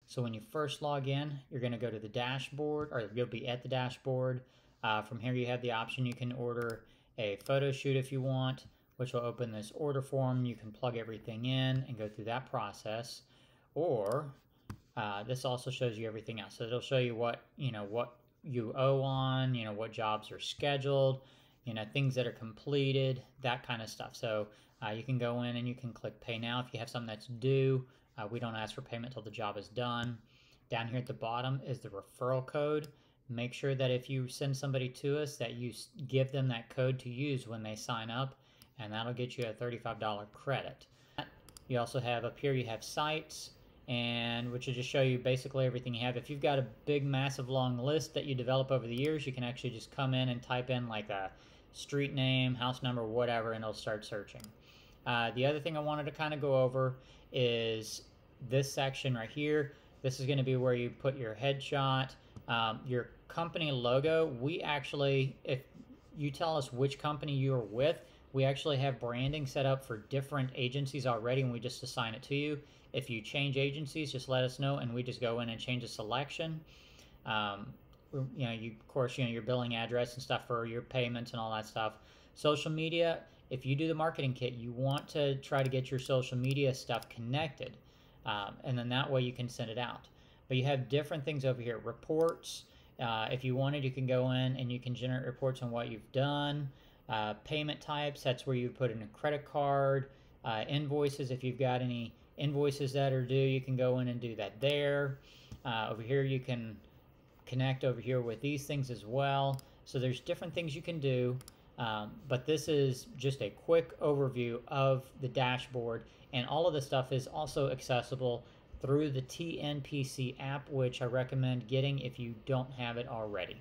So when you first log in, you're going to go to the dashboard, or you'll be at the dashboard. From here, you have the option you can order a photo shoot if you want, which will open this order form. You can plug everything in and go through that process. Or this also shows you everything else. So it'll show you what you owe on, what jobs are scheduled, things that are completed, that kind of stuff. So you can go in and you can click pay now if you have something that's due. We don't ask for payment till the job is done. Down here at the bottom is the referral code. Make sure that if you send somebody to us that you give them that code to use when they sign up, and that'll get you a $35 credit. You also have up here, you have sites, and which will just show you basically everything you have. If you've got a big, massive, long list that you develop over the years, you can actually just come in and type in like a street name, house number, whatever, and it'll start searching. The other thing I wanted to kind of go over is this section right here. This is going to be where you put your headshot, your company logo. We actually, if you tell us which company you're with, we actually have branding set up for different agencies already, and we just assign it to you. If you change agencies, just let us know, and we just go in and change the selection. Of course, your billing address and stuff for your payments and all that stuff. Social media, if you do the marketing kit, you want to try to get your social media stuff connected, and then that way you can send it out. But you have different things over here. Reports, if you wanted, you can go in and you can generate reports on what you've done. Payment types, that's where you put in a credit card. Invoices, if you've got any invoices that are due, you can go in and do that there. Over here you can connect over here with these things as well. So there's different things you can do, but this is just a quick overview of the dashboard, and all of this stuff is also accessible through the TNPC app, which I recommend getting if you don't have it already.